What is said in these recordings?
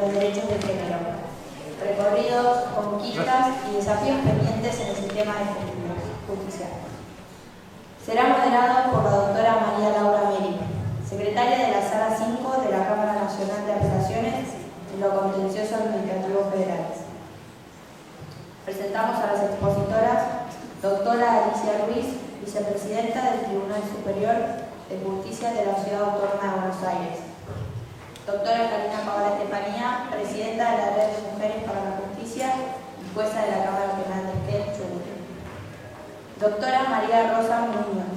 los derechos de género, recorridos, conquistas y desafíos pendientes en el sistema de justicia. Será moderado por la doctora María Laura Meri, secretaria de la Sala 5 de la Cámara Nacional de Apelaciones en lo Contencioso Administrativo Federales. Presentamos a las expositoras: doctora Alicia Ruiz, vicepresidenta del Tribunal Superior de Justicia de la Ciudad Autónoma de Buenos Aires; doctora Karina Paola Estefanía, presidenta de la Red de Mujeres para la Justicia y jueza de la Cámara Penal de Esquel, Chubut; doctora María Rosa Muñoz,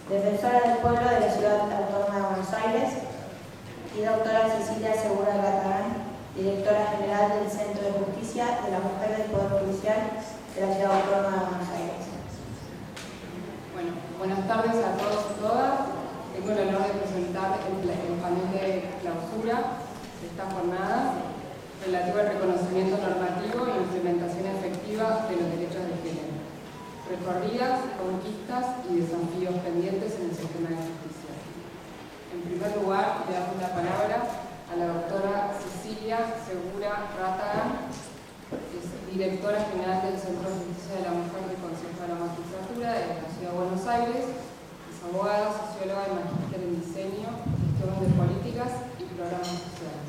defensora del pueblo de la Ciudad Autónoma de Buenos Aires; y doctora Cecilia Segura Gatarán, directora general del Centro de Justicia de la Mujer del Poder Judicial de la Ciudad Autónoma de Buenos Aires. Bueno, buenas tardes a todos y todas. Tengo el honor de presentar el panel de clausura de esta jornada relativo al reconocimiento normativo e implementación efectiva de los derechos de género, recorridas, conquistas y desafíos pendientes en el sistema de justicia. En primer lugar, le damos la palabra a la doctora Cecilia Segura Gatarán, directora general del Centro de Justicia de la Mujer del Consejo de la Magistratura de la Ciudad de Buenos Aires. Es abogada, socióloga y magíster en diseño, gestión de políticas y programas sociales.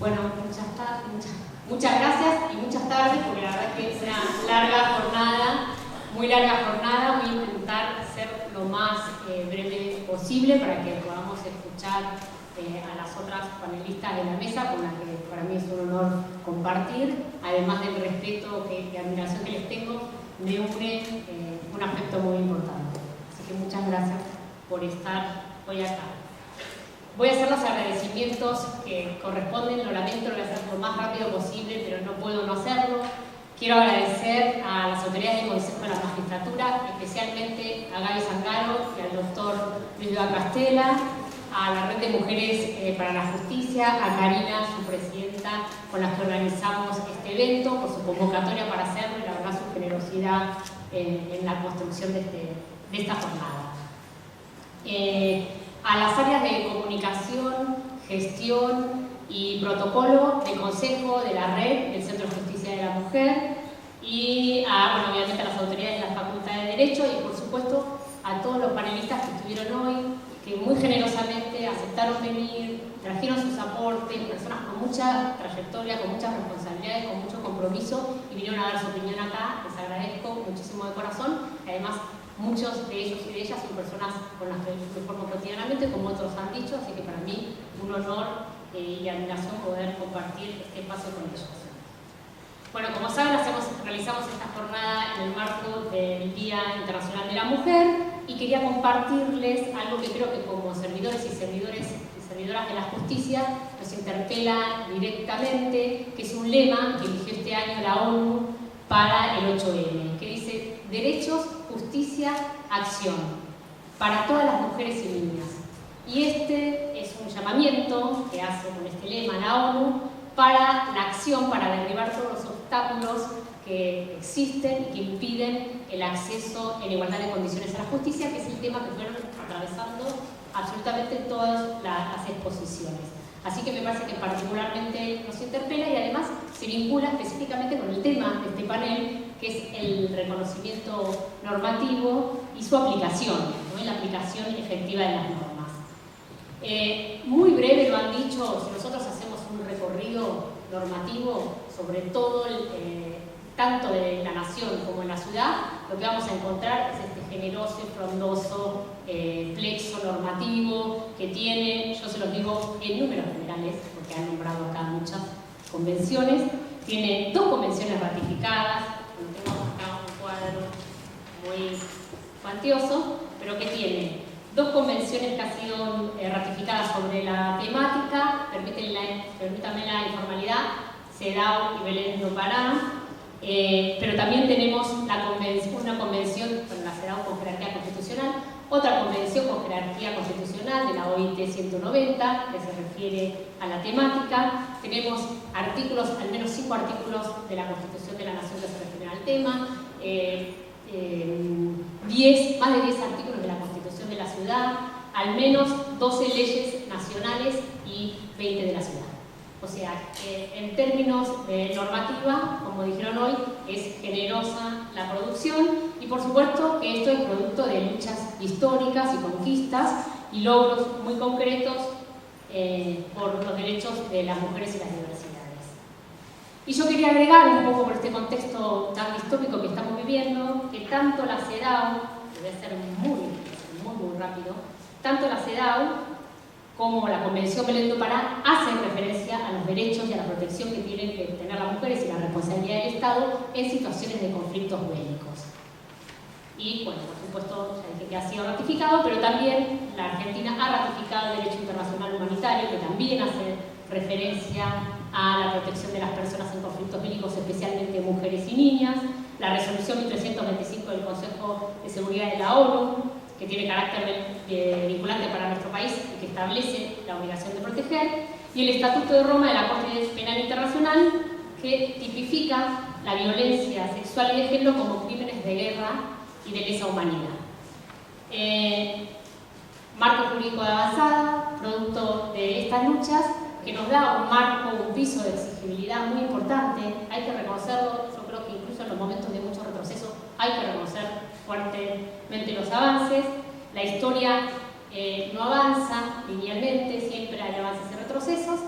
Bueno, muchas gracias y muchas tardes, porque la verdad que es una larga jornada, muy larga jornada. Voy a intentar ser lo más breve posible para que podamos escuchar a las otras panelistas de la mesa, con las que para mí es un honor compartir. Además del respeto y admiración que les tengo, me une un aspecto muy importante. Así que muchas gracias por estar hoy acá. Voy a hacer los agradecimientos que corresponden, lo lamento, lo voy a hacer lo más rápido posible, pero no puedo no hacerlo. Quiero agradecer a las autoridades del Consejo de la Magistratura, especialmente a Gaby Zangaro y al doctor Luis Castela, a la Red de Mujeres para la Justicia, a Karina, su presidenta, con las que organizamos este evento, por su convocatoria para hacerlo y la verdad su generosidad en la construcción de esta jornada. A las áreas de comunicación, gestión y protocolo del Consejo, de la Red, del Centro de Justicia de la Mujer, y obviamente a las autoridades de la Facultad de Derecho y por supuesto a todos los panelistas que estuvieron hoy, que muy generosamente aceptaron venir, trajeron sus aportes, personas con mucha trayectoria, con muchas responsabilidades, con mucho compromiso, y vinieron a dar su opinión acá. Les agradezco muchísimo de corazón. Además, muchos de ellos y de ellas son personas con las que me formo cotidianamente, como otros han dicho, así que para mí un honor y admiración poder compartir este espacio con ellos. Bueno, como saben, realizamos esta jornada en el marco del Día Internacional de la Mujer, y quería compartirles algo que creo que como servidores y servidoras de la justicia nos interpela directamente, que es un lema que eligió este año la ONU para el 8M, que dice: derechos, justicia, acción, para todas las mujeres y niñas. Y este es un llamamiento que hace con este lema la ONU para la acción, para derribar todos los obstáculos que existen y que impiden el acceso en igualdad de condiciones a la justicia, que es el tema que fueron atravesando absolutamente todas las exposiciones. Así que me parece que particularmente nos interpela y además se vincula específicamente con el tema de este panel, que es el reconocimiento normativo y su aplicación, ¿no? Y la aplicación efectiva de las normas. Muy breve lo han dicho, si nosotros hacemos un recorrido normativo sobre todo tanto de la nación como en la ciudad, lo que vamos a encontrar es este generoso y frondoso plexo normativo que tiene, yo se los digo en números generales, porque han nombrado acá muchas convenciones. Tiene 2 convenciones ratificadas, tenemos acá un cuadro muy cuantioso, pero que tiene 2 convenciones que han sido ratificadas sobre la temática, permítanme la informalidad, CEDAW y Belén do Pará. Pero también tenemos una convención con la CEDAW con jerarquía constitucional, otra convención con jerarquía constitucional de la OIT 190, que se refiere a la temática. Tenemos artículos, al menos 5 artículos de la Constitución de la Nación que se refieren al tema, más de 10 artículos de la Constitución de la Ciudad, al menos 12 leyes nacionales y 20 de la ciudad. O sea, en términos de normativa, como dijeron hoy, es generosa la producción y por supuesto que esto es producto de luchas históricas y conquistas y logros muy concretos por los derechos de las mujeres y las diversidades. Y yo quería agregar un poco por este contexto tan distópico que estamos viviendo, que tanto la CEDAW, que voy a ser muy rápido, tanto la CEDAW como la Convención Belén do Pará hacen referencia a los derechos y a la protección que tienen que tener las mujeres y la responsabilidad del Estado en situaciones de conflictos bélicos. Y, bueno, por supuesto, ya dije que ha sido ratificado, pero también la Argentina ha ratificado el derecho internacional humanitario, que también hace referencia a la protección de las personas en conflictos bélicos, especialmente mujeres y niñas, la resolución 1325 del Consejo de Seguridad de la ONU, que tiene carácter vinculante para nuestro país y que establece la obligación de proteger, y el Estatuto de Roma de la Corte Penal Internacional, que tipifica la violencia sexual y de género como crímenes de guerra y de lesa humanidad. Marco jurídico de avanzada, producto de estas luchas, que nos da un marco, un piso de exigibilidad muy importante. Hay que reconocerlo, yo creo que incluso en los momentos de mucho retroceso hay que reconocer fuertemente los avances. La historia no avanza linealmente, siempre hay avances y retrocesos.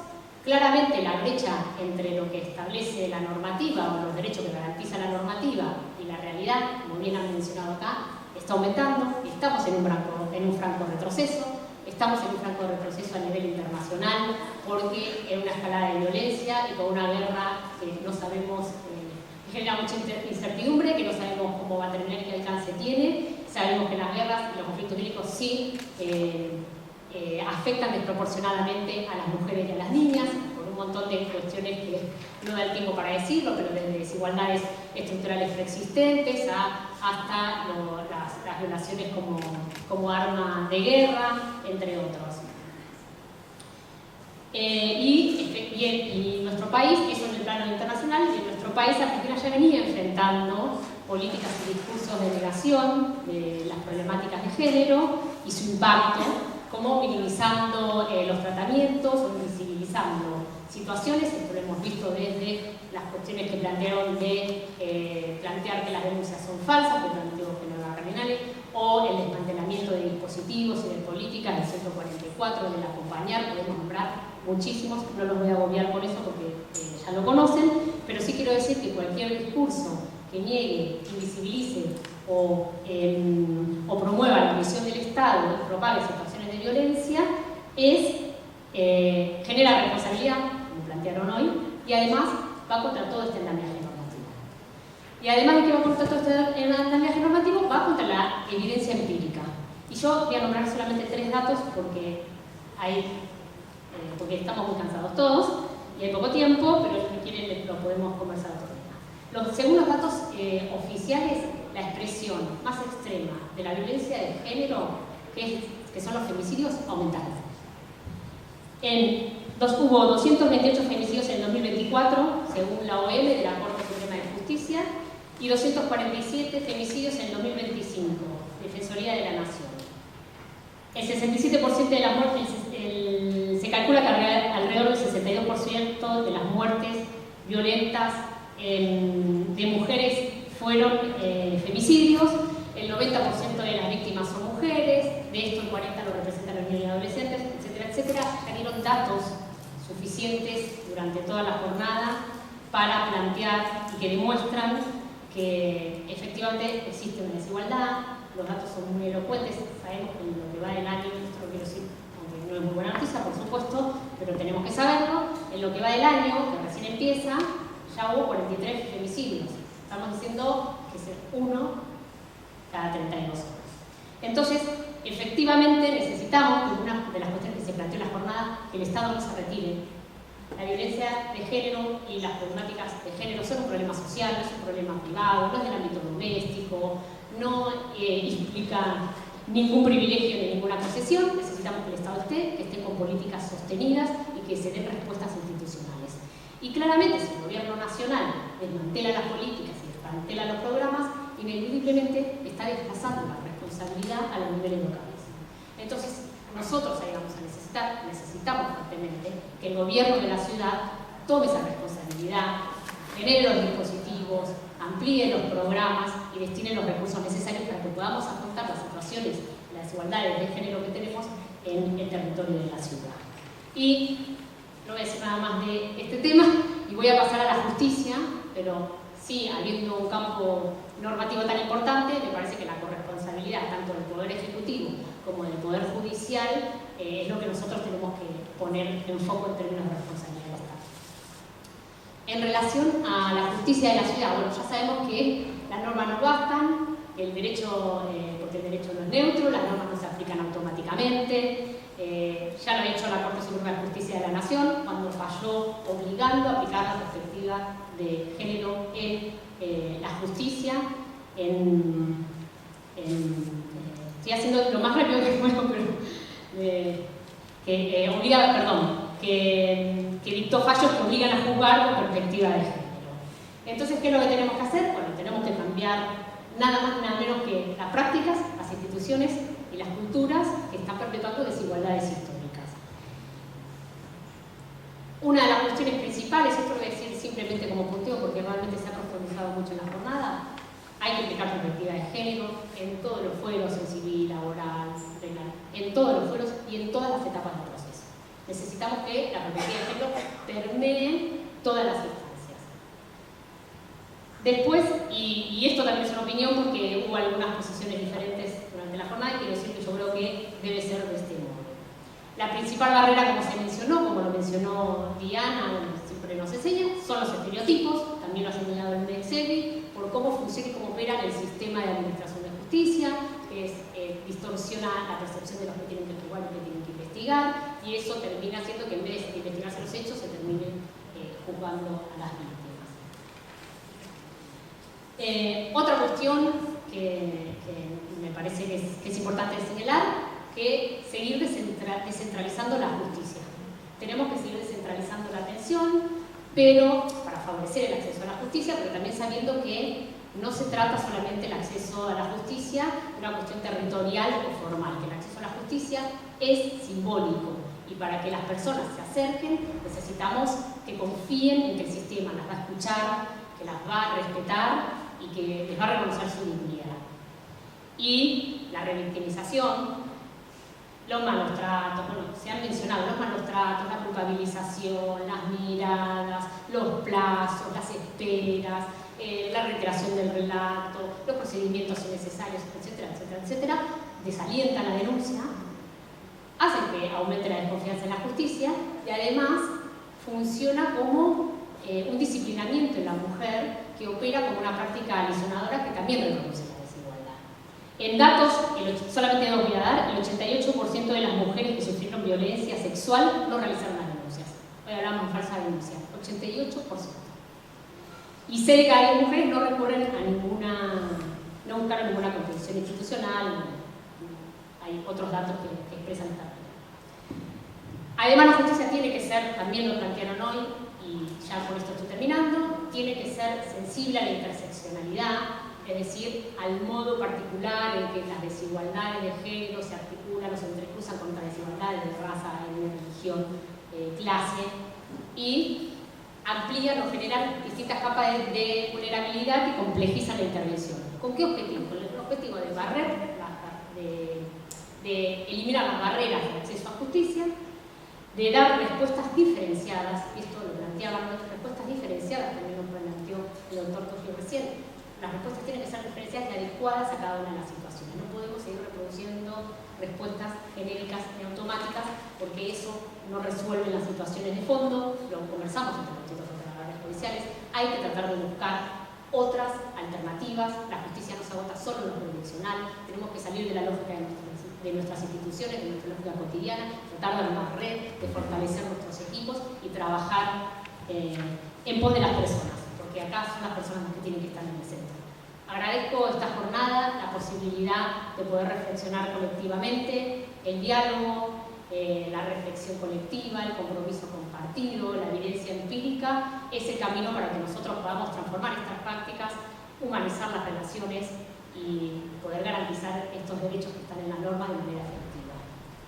Claramente la brecha entre lo que establece la normativa o los derechos que garantiza la normativa y la realidad, como bien han mencionado acá, está aumentando. Estamos en un franco retroceso. Estamos en un franco retroceso a nivel internacional porque en una escalada de violencia y con una guerra que no sabemos, genera mucha incertidumbre, que no sabemos cómo va a terminar y qué alcance tiene. Sabemos que las guerras y los conflictos bélicos sí afectan desproporcionadamente a las mujeres y a las niñas, por un montón de cuestiones que no da el tiempo para decirlo, pero desde desigualdades estructurales preexistentes hasta las violaciones como arma de guerra, entre otros. Y nuestro país, eso en el plano internacional, y en nuestro país Argentina ya venía enfrentando políticas y discursos de negación de las problemáticas de género y su impacto, como minimizando los tratamientos o invisibilizando situaciones. Esto lo hemos visto desde las cuestiones que plantearon de plantear que las denuncias son falsas, que planteó General Cardinale, o el desmantelamiento de dispositivos y de políticas del 144, del acompañar, podemos nombrar muchísimos, no los voy a agobiar con eso porque ya lo conocen, pero sí quiero decir que cualquier discurso que niegue, invisibilice o promueva la omisión del Estado y propague situaciones de violencia genera responsabilidad, como plantearon hoy, y además va contra todo este andamiaje normativo. Y además de que va contra todo este andamiaje normativo, va contra la evidencia empírica. Y yo voy a nombrar solamente 3 datos porque estamos muy cansados todos y hay poco tiempo, pero si quieren lo podemos conversar otro día. Según los datos oficiales, la expresión más extrema de la violencia de género, que son los femicidios, aumentaron. Hubo 228 femicidios en 2024, según la OM de la Corte Suprema de Justicia, y 247 femicidios en 2025, Defensoría de la Nación. El 67% de las muertes, se calcula que alrededor del 62% de las muertes violentas de mujeres fueron femicidios, el 90% de las víctimas son mujeres, de esto el 40% lo representan los niños y adolescentes, etcétera, etcétera. Salieron datos suficientes durante toda la jornada para plantear y que demuestran que efectivamente existe una desigualdad. Los datos son muy elocuentes, sabemos que en lo que va del año, esto lo quiero decir, aunque no es muy buena noticia, por supuesto, pero tenemos que saberlo, en lo que va del año, que recién empieza, ya hubo 43 femicidios. Estamos diciendo que es uno cada 32 horas. Entonces, efectivamente necesitamos, que una de las cuestiones que se planteó en la jornada, que el Estado no se retire. La violencia de género y las problemáticas de género son un problema social, no es un problema privado, no es del ámbito doméstico, no implica ningún privilegio ni ninguna concesión. Necesitamos que el Estado esté, que esté con políticas sostenidas y que se den respuestas institucionales. Y claramente, si el gobierno nacional desmantela las políticas y desmantela los programas, ineludiblemente está desplazando la responsabilidad a los niveles locales. Entonces, nosotros ahí vamos a necesitamos fuertemente que el gobierno de la ciudad tome esa responsabilidad, genere los dispositivos, amplíe los programas y destine los recursos necesarios para que podamos afrontar las situaciones, las desigualdades de género que tenemos en el territorio de la ciudad. Y no voy a decir nada más de este tema y voy a pasar a la justicia, pero sí, habiendo un campo normativo tan importante, me parece que la corresponsabilidad tanto del Poder Ejecutivo como del Poder Judicial es lo que nosotros tenemos que poner en foco en términos de responsabilidad del Estado. En relación a la justicia de la ciudad, bueno, ya sabemos que las normas no bastan, el derecho, porque el derecho no es neutro, las normas no se aplican automáticamente. Ya lo ha hecho la Corte Suprema de Justicia de la Nación cuando falló obligando a aplicar la perspectiva de género en la justicia. Estoy haciendo lo más rápido que puedo, pero que dictó fallos que obligan a juzgar con perspectiva de género. Entonces, ¿qué es lo que tenemos que hacer? Bueno, tenemos que cambiar nada más nada menos que las prácticas, las instituciones y las culturas que están perpetuando desigualdades históricas. Una de las cuestiones principales, esto lo voy a decir simplemente como punteo porque realmente se ha profundizado mucho en la jornada, hay que aplicar perspectiva de género en todos los fueros, en civil, laboral, penal, en todos los fueros y en todas las etapas del proceso. Necesitamos que la perspectiva de género permee todas las instancias. Después, y esto también es una opinión porque hubo algunas posiciones diferentes durante la jornada, y quiero decir que yo creo que debe ser de este modo. La principal barrera, como se mencionó, como lo mencionó Diana, siempre nos enseña, son los estereotipos, también lo ha señalado el MEDCEBI, por cómo funciona y cómo opera el sistema de administración de justicia, que distorsiona la percepción de los que tienen que juzgar y que tienen que investigar, y eso termina haciendo que en vez de investigarse los hechos, se terminen juzgando a las víctimas. Otra cuestión que me parece que es importante señalar, que seguir descentralizando la justicia. Tenemos que seguir descentralizando la atención, pero para favorecer el acceso a la justicia, pero también sabiendo que no se trata solamente el acceso a la justicia de una cuestión territorial o formal, que el acceso a la justicia es simbólico, y para que las personas se acerquen necesitamos que confíen en que el sistema las va a escuchar, que las va a respetar y que les va a reconocer su dignidad. Y la revictimización, los malos tratos, bueno, se han mencionado los malos tratos, la culpabilización, las miradas, los plazos, las esperas, la reiteración del relato, los procedimientos innecesarios, etcétera, etcétera, etcétera, desalientan la denuncia, hacen que aumente la desconfianza en la justicia y además funciona como un disciplinamiento en la mujer que opera como una práctica alienadora que también reconoce la desigualdad. En datos, solamente dos voy a dar, el 88% de las mujeres que sufrieron violencia sexual no realizaron las denuncias. Hoy hablamos de falsa denuncia, 88%. Y cerca de mujeres no recurren a no buscaron ninguna contención institucional, hay otros datos que expresan esta realidad. Además, la justicia tiene que ser, también lo plantearon hoy, y ya con esto estoy terminando, tiene que ser sensible a la interseccionalidad, es decir, al modo particular en que las desigualdades de género se articulan o se entrecruzan contra desigualdades de raza, de religión, clase, y amplían o generan distintas capas de vulnerabilidad que complejizan la intervención. ¿Con qué objetivo? Con el objetivo de de eliminar las barreras de acceso a justicia, de dar respuestas diferenciadas, y esto lo planteaban, respuestas diferenciadas, también lo planteó el doctor Togio recién. Las respuestas tienen que ser diferenciadas y adecuadas a cada una de las situaciones. No podemos seguir reproduciendo respuestas genéricas y automáticas porque eso no resuelve las situaciones de fondo, lo conversamos entre los distintos operadores policiales, hay que tratar de buscar otras alternativas, la justicia no se agota solo en lo jurisdiccional, tenemos que salir de la lógica de nuestras instituciones, de nuestra lógica cotidiana, tratar de armar red, de fortalecer nuestros equipos y trabajar en pos de las personas, porque acá son las personas las que tienen que estar en el centro. Agradezco esta jornada, la posibilidad de poder reflexionar colectivamente, el diálogo, la reflexión colectiva, el compromiso compartido, la evidencia empírica, es el camino para que nosotros podamos transformar estas prácticas, humanizar las relaciones y poder garantizar estos derechos que están en la norma de manera efectiva.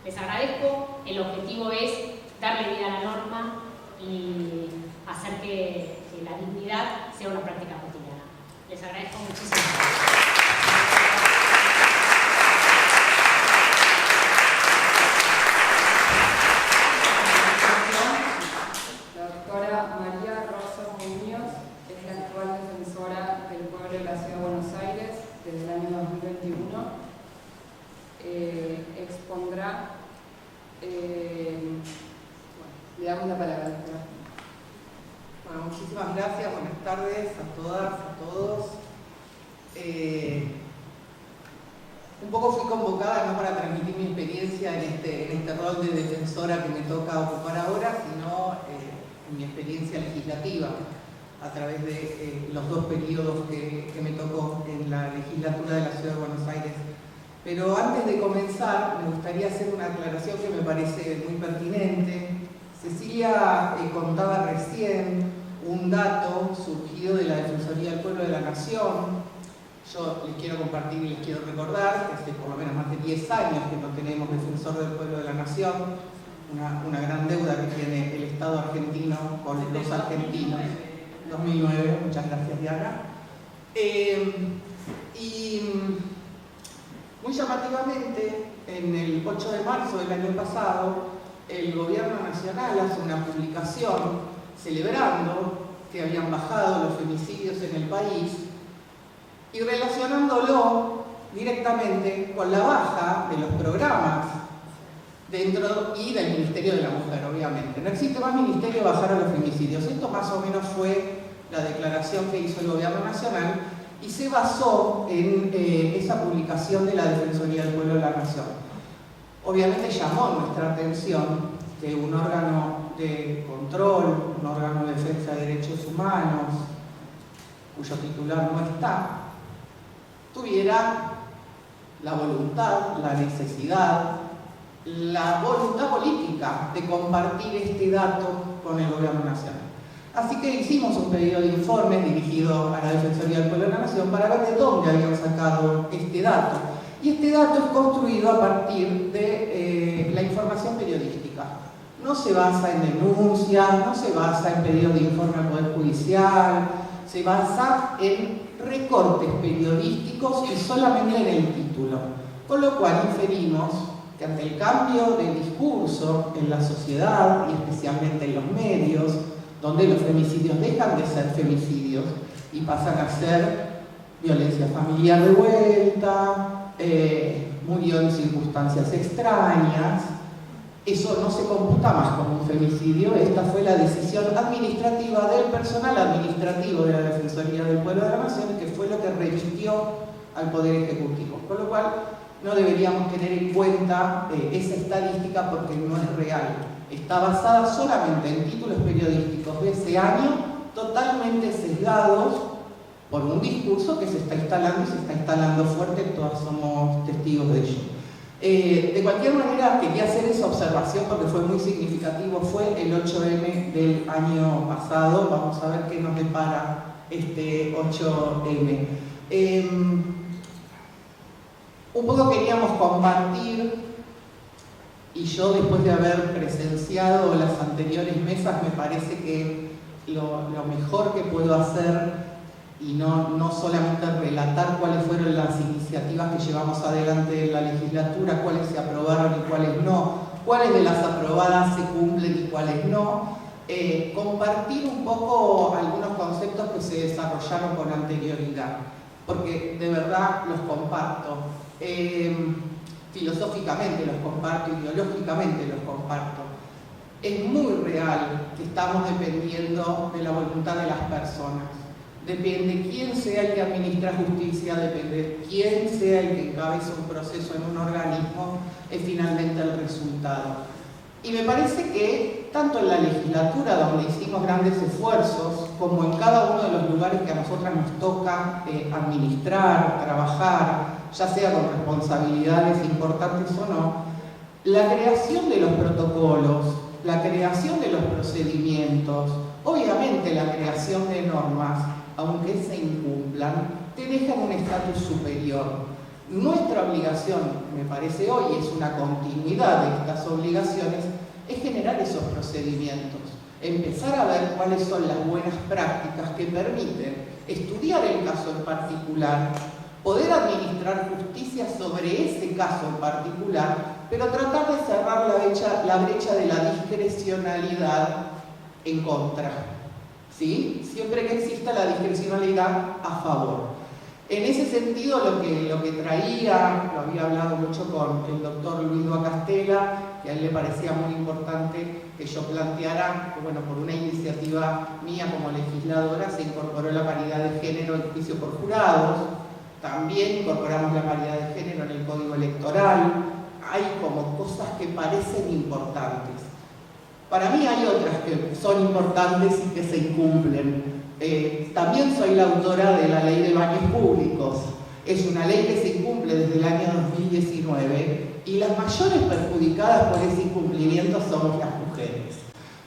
Les agradezco, el objetivo es darle vida a la norma y hacer que la dignidad sea una práctica cotidiana. Les agradezco muchísimo. La doctora María Rosa Muñoz es la actual defensora del pueblo de la Ciudad de Buenos Aires desde el año 2021. Expondrá, le damos la palabra, doctora. Bueno, muchísimas gracias, buenas tardes a todas, a todos. Un poco fui convocada no para transmitir mi experiencia en este rol de defensora que me toca ocupar ahora, sino mi experiencia legislativa a través de los 2 periodos que me tocó en la legislatura de la Ciudad de Buenos Aires. Pero antes de comenzar, me gustaría hacer una aclaración que me parece muy pertinente. Cecilia contaba recién un dato surgido de la Defensoría del Pueblo de la Nación. Yo les quiero compartir y les quiero recordar que hace por lo menos más de 10 años que no tenemos Defensor del Pueblo de la Nación, una gran deuda que tiene el Estado argentino con los argentinos. 2009, muchas gracias Diana. Muy llamativamente, en el 8 de marzo del año pasado, el Gobierno Nacional hace una publicación celebrando que habían bajado los femicidios en el país y relacionándolo directamente con la baja de los programas dentro y del Ministerio de la Mujer, obviamente. No existe más ministerio bajar a los femicidios. Esto más o menos fue la declaración que hizo el Gobierno Nacional y se basó en esa publicación de la Defensoría del Pueblo de la Nación. Obviamente llamó nuestra atención que un órgano de control, un órgano de defensa de derechos humanos, cuyo titular no está, tuviera la voluntad, la necesidad, la voluntad política de compartir este dato con el Gobierno Nacional. Así que hicimos un pedido de informe dirigido a la Defensoría del Pueblo de la Nación para ver de dónde habían sacado este dato. Y este dato es construido a partir de la información periodística. No se basa en denuncias, no se basa en pedidos de informe al Poder Judicial, se basa en recortes periodísticos y solamente en el título. Con lo cual inferimos que ante el cambio de discurso en la sociedad y especialmente en los medios, donde los femicidios dejan de ser femicidios y pasan a ser violencia familiar de vuelta, murió en circunstancias extrañas, eso no se computa más como un femicidio. Esta fue la decisión administrativa del personal administrativo de la Defensoría del Pueblo de la Nación, que fue lo que remitió al Poder Ejecutivo. Con lo cual no deberíamos tener en cuenta esa estadística porque no es real. Está basada solamente en títulos periodísticos de ese año, totalmente sesgados por un discurso que se está instalando y se está instalando fuerte, todas somos testigos de ello. De cualquier manera, quería hacer esa observación porque fue muy significativo. Fue el 8M del año pasado. Vamos a ver qué nos depara este 8M. Un poco queríamos compartir, y yo después de haber presenciado las anteriores mesas, me parece que lo mejor que puedo hacer, y no solamente relatar cuáles fueron las iniciativas que llevamos adelante en la legislatura, cuáles se aprobaron y cuáles no, cuáles de las aprobadas se cumplen y cuáles no, compartir un poco algunos conceptos que se desarrollaron con anterioridad, porque de verdad los comparto. Filosóficamente los comparto, ideológicamente los comparto. Es muy real que estamos dependiendo de la voluntad de las personas. Depende quién sea el que administra justicia, depende quién sea el que encabeza un proceso en un organismo, es finalmente el resultado. Y me parece que tanto en la legislatura, donde hicimos grandes esfuerzos, como en cada uno de los lugares que a nosotras nos toca administrar, trabajar, ya sea con responsabilidades importantes o no, la creación de los protocolos, la creación de los procedimientos, obviamente la creación de normas, aunque se incumplan, te dejan un estatus superior. Nuestra obligación, me parece hoy, es una continuidad de estas obligaciones, es generar esos procedimientos, empezar a ver cuáles son las buenas prácticas que permiten estudiar el caso en particular, poder administrar justicia sobre ese caso en particular, pero tratar de cerrar la brecha de la discrecionalidad en contra, ¿sí? Siempre que exista la discrecionalidad a favor. En ese sentido, lo que traía, lo había hablado mucho con el doctor Luis Duacastela, que a él le parecía muy importante que yo planteara, que bueno, por una iniciativa mía como legisladora se incorporó la paridad de género en juicio por jurados, también incorporamos la paridad de género en el Código Electoral, hay como cosas que parecen importantes. Para mí hay otras que son importantes y que se incumplen. También soy la autora de la Ley de Baños Públicos. Es una ley que se incumple desde el año 2019 y las mayores perjudicadas por ese incumplimiento somos las mujeres.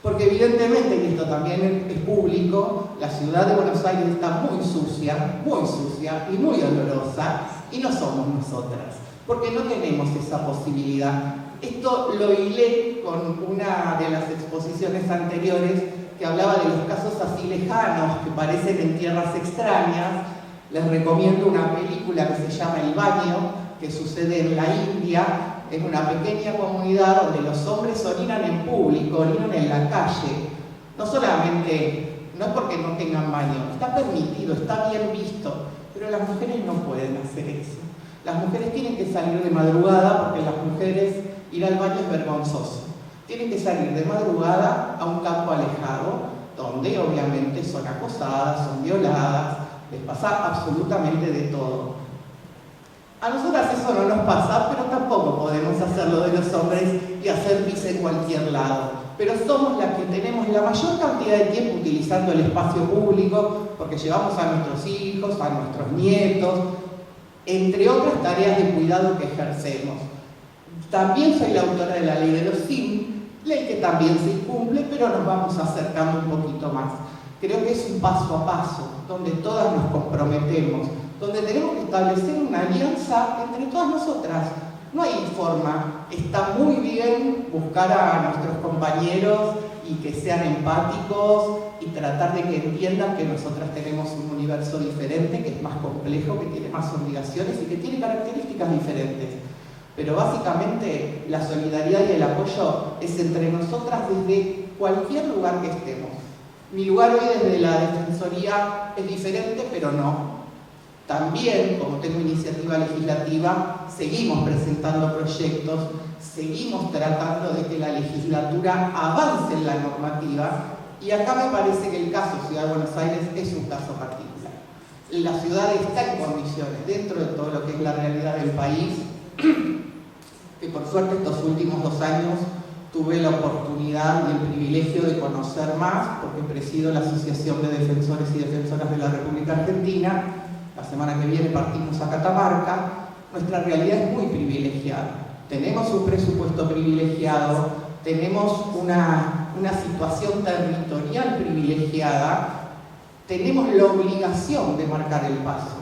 Porque evidentemente, y esto también es público, la ciudad de Buenos Aires está muy sucia y muy olorosa, y no somos nosotras, porque no tenemos esa posibilidad. Esto lo hilé con una de las exposiciones anteriores que hablaba de los casos así lejanos que parecen en tierras extrañas. Les recomiendo una película que se llama El Baño, que sucede en la India, en una pequeña comunidad donde los hombres orinan en público, orinan en la calle. No solamente, no es porque no tengan baño, está permitido, está bien visto, pero las mujeres no pueden hacer eso. Las mujeres tienen que salir de madrugada porque las mujeres ir al baño es vergonzoso. Tienen que salir de madrugada a un campo alejado, donde obviamente son acosadas, son violadas, les pasa absolutamente de todo. A nosotras eso no nos pasa, pero tampoco podemos hacerlo de los hombres y hacer pis en cualquier lado. Pero somos las que tenemos la mayor cantidad de tiempo utilizando el espacio público, porque llevamos a nuestros hijos, a nuestros nietos, entre otras tareas de cuidado que ejercemos. También soy la autora de la ley de los SIM, ley que también se incumple, pero nos vamos acercando un poquito más. Creo que es un paso a paso, donde todas nos comprometemos, donde tenemos que establecer una alianza entre todas nosotras. No hay forma, está muy bien buscar a nuestros compañeros y que sean empáticos y tratar de que entiendan que nosotras tenemos un universo diferente, que es más complejo, que tiene más obligaciones y que tiene características diferentes. Pero básicamente la solidaridad y el apoyo es entre nosotras desde cualquier lugar que estemos. Mi lugar hoy desde la Defensoría es diferente, pero no. También, como tengo iniciativa legislativa, seguimos presentando proyectos, seguimos tratando de que la legislatura avance en la normativa, y acá me parece que el caso Ciudad de Buenos Aires es un caso particular. La ciudad está en condiciones, dentro de todo lo que es la realidad del país, que por suerte estos últimos 2 años tuve la oportunidad y el privilegio de conocer más, porque presido la Asociación de Defensores y Defensoras de la República Argentina. La semana que viene partimos a Catamarca. Nuestra realidad es muy privilegiada. Tenemos un presupuesto privilegiado, tenemos una situación territorial privilegiada, tenemos la obligación de marcar el paso.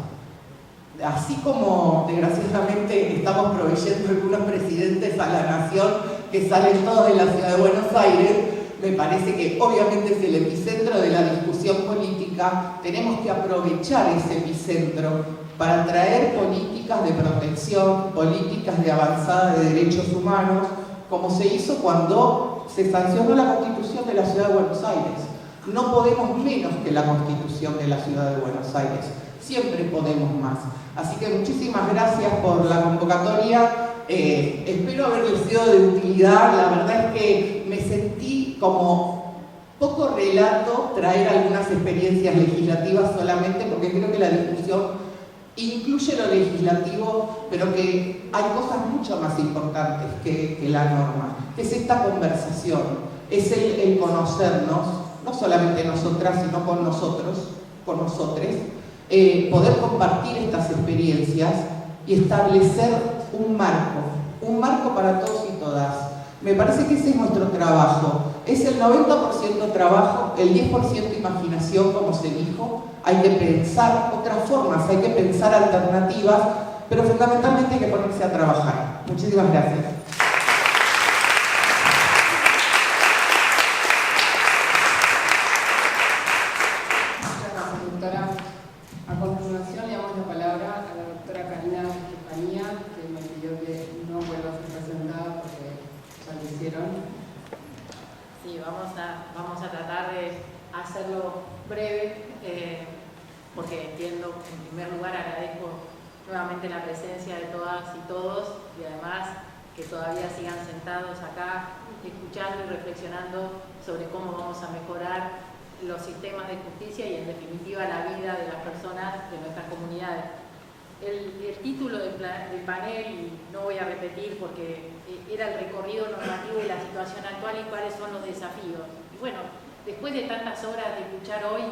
Así como desgraciadamente estamos proveyendo algunos presidentes a la nación que salen todos de la ciudad de Buenos Aires, me parece que obviamente es el epicentro de la discusión política. Tenemos que aprovechar ese epicentro para traer políticas de protección, políticas de avanzada de derechos humanos, como se hizo cuando se sancionó la Constitución de la Ciudad de Buenos Aires. No podemos menos que la Constitución de la Ciudad de Buenos Aires, siempre podemos más. Así que muchísimas gracias por la convocatoria. Espero haberles sido de utilidad. La verdad es que me sentí como poco relato traer algunas experiencias legislativas solamente, porque creo que la discusión incluye lo legislativo, pero que hay cosas mucho más importantes que la norma, que es esta conversación, es el conocernos, no solamente nosotras, sino con nosotros, con nosotres, poder compartir estas experiencias y establecer un marco para todos y todas. Me parece que ese es nuestro trabajo. Es el 90% trabajo, el 10% imaginación, como se dijo. Hay que pensar otras formas, hay que pensar alternativas, pero fundamentalmente hay que ponerse a trabajar. Muchísimas gracias. A continuación le damos la palabra a la doctora Karina Estefanía, que me pidió que no vuelva a ser presentada porque ya lo hicieron. Sí, vamos a tratar de hacerlo breve, porque entiendo, en primer lugar agradezco nuevamente la presencia de todas y todos, y además que todavía sigan sentados acá, escuchando y reflexionando sobre cómo vamos a mejorar los sistemas de justicia y en definitiva la vida de las personas de nuestras comunidades. El título del panel, y no voy a repetir porque era el recorrido normativo y la situación actual y cuáles son los desafíos. Y bueno, después de tantas horas de escuchar hoy,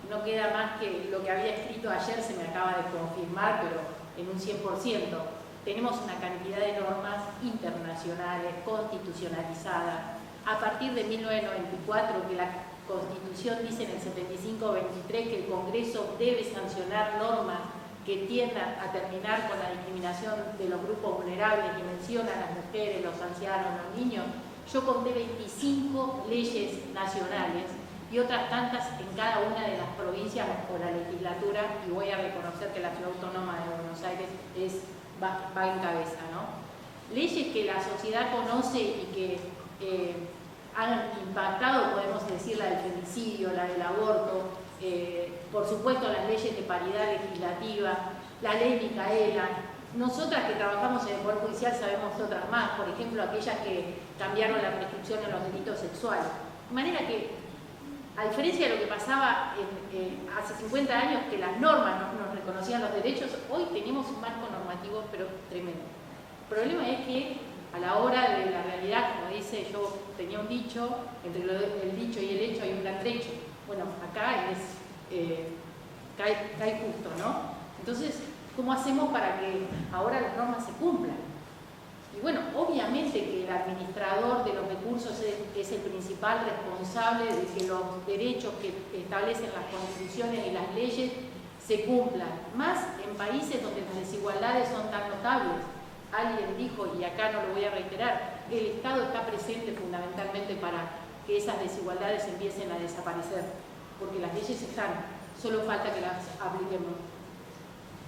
no queda más que lo que había escrito ayer se me acaba de confirmar, pero en un 100%. Tenemos una cantidad de normas internacionales, constitucionalizadas, a partir de 1994, que la Constitución dice en el 75-23 que el Congreso debe sancionar normas que tiendan a terminar con la discriminación de los grupos vulnerables, que mencionan a las mujeres, los ancianos, los niños. Yo conté 25 leyes nacionales y otras tantas en cada una de las provincias o la legislatura, y voy a reconocer que la Ciudad Autónoma de Buenos Aires va en cabeza, ¿no? Leyes que la sociedad conoce y que han impactado, podemos decir, la del femicidio, la del aborto, por supuesto las leyes de paridad legislativa, la ley Micaela. Nosotras que trabajamos en el Poder Judicial sabemos otras más, por ejemplo aquellas que cambiaron la prescripción en los delitos sexuales. De manera que, a diferencia de lo que pasaba hace 50 años, que las normas no nos reconocían los derechos, hoy tenemos un marco normativo pero tremendo. El problema es que a la hora de la realidad, como dice, yo tenía un dicho, entre el dicho y el hecho hay un gran trecho. Bueno, acá cae justo, ¿no? Entonces, ¿cómo hacemos para que ahora las normas se cumplan? Y bueno, obviamente que el administrador de los recursos es el principal responsable de que los derechos que establecen las constituciones y las leyes se cumplan, más en países donde las desigualdades son tan notables. Alguien dijo, y acá no lo voy a reiterar, el Estado está presente fundamentalmente para que esas desigualdades empiecen a desaparecer, porque las leyes están, solo falta que las apliquemos.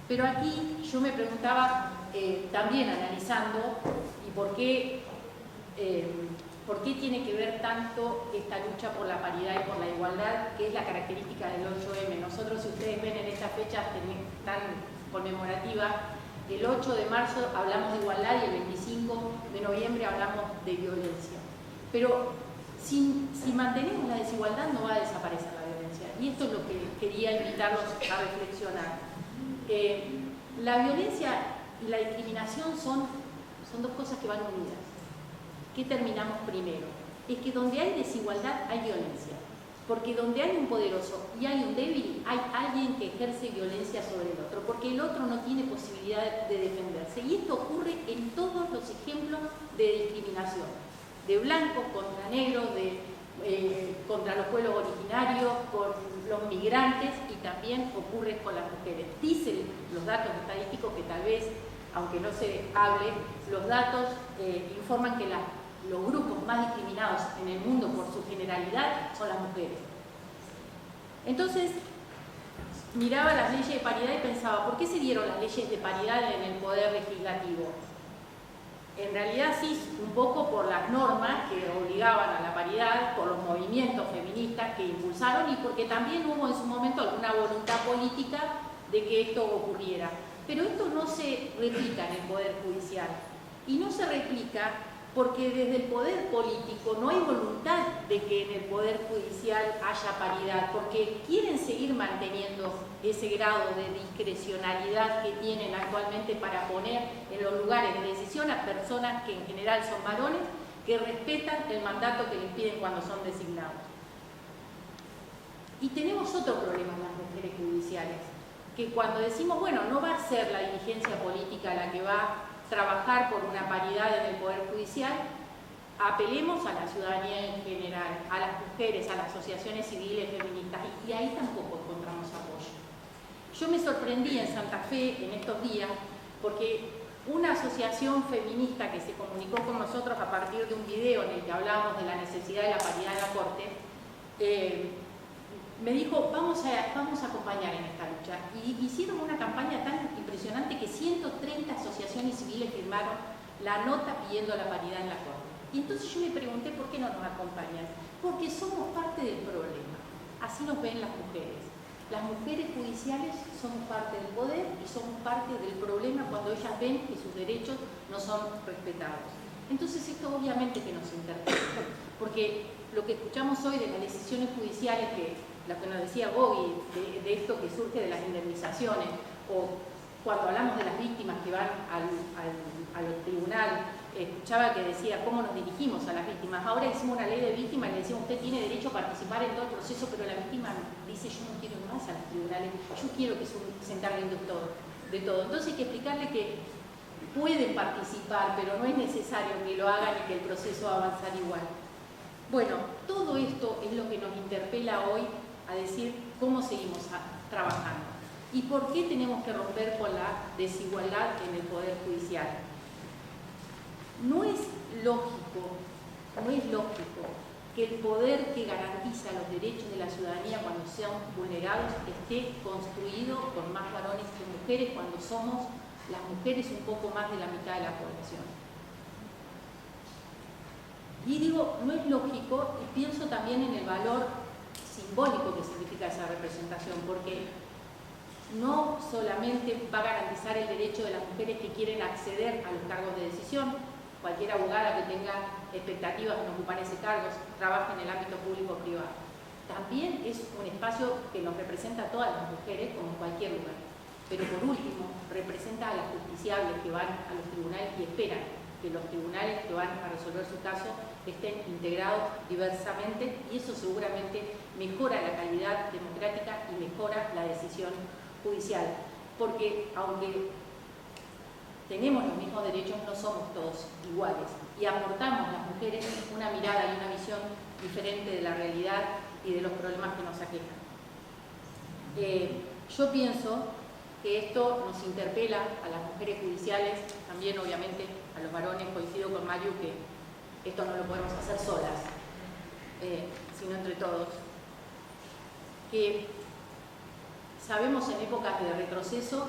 Pero aquí yo me preguntaba, también analizando, y por qué tiene que ver tanto esta lucha por la paridad y por la igualdad, que es la característica del 8M. Nosotros, si ustedes ven en estas fechas tan conmemorativas, el 8 de marzo hablamos de igualdad y el 25 de noviembre hablamos de violencia. Pero si mantenemos la desigualdad no va a desaparecer la violencia. Y esto es lo que quería invitarlos a reflexionar. La violencia y la discriminación son dos cosas que van unidas. ¿Qué terminamos primero? Es que donde hay desigualdad hay violencia. Porque donde hay un poderoso y hay un débil, hay alguien que ejerce violencia sobre el otro, porque el otro no tiene posibilidad de defenderse. Y esto ocurre en todos los ejemplos de discriminación, de blancos contra negros, contra los pueblos originarios, con los migrantes, y también ocurre con las mujeres. Dicen los datos estadísticos que tal vez, aunque no se hable, los datos informan que los grupos más discriminados en el mundo por su generalidad son las mujeres. Entonces, miraba las leyes de paridad y pensaba, ¿por qué se dieron las leyes de paridad en el Poder Legislativo? En realidad sí, un poco por las normas que obligaban a la paridad, por los movimientos feministas que impulsaron y porque también hubo en su momento alguna voluntad política de que esto ocurriera. Pero esto no se replica en el Poder Judicial. Y no se replica porque desde el poder político no hay voluntad de que en el Poder Judicial haya paridad, porque quieren seguir manteniendo ese grado de discrecionalidad que tienen actualmente para poner en los lugares de decisión a personas que en general son varones, que respetan el mandato que les piden cuando son designados. Y tenemos otro problema en las mujeres judiciales, que cuando decimos, bueno, no va a ser la dirigencia política la que va a trabajar por una paridad en el Poder Judicial, apelemos a la ciudadanía en general, a las mujeres, a las asociaciones civiles feministas, y ahí tampoco encontramos apoyo. Yo me sorprendí en Santa Fe en estos días porque una asociación feminista que se comunicó con nosotros a partir de un video en el que hablábamos de la necesidad de la paridad en la Corte, me dijo, vamos a acompañar en esta lucha. Y hicieron una campaña tan impresionante que 130 asociaciones civiles firmaron la nota pidiendo la paridad en la Corte. Y entonces yo me pregunté, ¿por qué no nos acompañan? Porque somos parte del problema. Así nos ven las mujeres. Las mujeres judiciales somos parte del poder y somos parte del problema cuando ellas ven que sus derechos no son respetados. Entonces esto obviamente que nos interpela, porque lo que escuchamos hoy de las decisiones judiciales, que lo que nos decía Bobby, de esto que surge de las indemnizaciones, o cuando hablamos de las víctimas que van al tribunal, escuchaba que decía cómo nos dirigimos a las víctimas. Ahora hicimos una ley de víctimas y le decimos, usted tiene derecho a participar en todo el proceso, pero la víctima dice, yo no quiero ir más a los tribunales, yo quiero que se encarguen de todo. Entonces hay que explicarle que pueden participar, pero no es necesario que lo hagan y que el proceso va a avanzar igual. Bueno, todo esto es lo que nos interpela hoy a decir cómo seguimos trabajando y por qué tenemos que romper con la desigualdad en el Poder Judicial. No es lógico que el poder que garantiza los derechos de la ciudadanía cuando sean vulnerados esté construido por más varones que mujeres cuando somos las mujeres un poco más de la mitad de la población. Y digo, no es lógico, y pienso también en el valor simbólico que significa esa representación, porque no solamente va a garantizar el derecho de las mujeres que quieren acceder a los cargos de decisión, cualquier abogada que tenga expectativas en ocupar ese cargo, trabaja en el ámbito público o privado. También es un espacio que nos representa a todas las mujeres, como en cualquier lugar. Pero por último, representa a las justiciables que van a los tribunales y esperan que los tribunales que van a resolver su caso estén integrados diversamente, y eso seguramente mejora la calidad democrática y mejora la decisión judicial. Porque aunque tenemos los mismos derechos, no somos todos iguales y aportamos las mujeres una mirada y una visión diferente de la realidad y de los problemas que nos aquejan. Yo pienso que esto nos interpela a las mujeres judiciales, también obviamente a los varones. Coincido con Mario que esto no lo podemos hacer solas, sino entre todos. Que sabemos en épocas de retroceso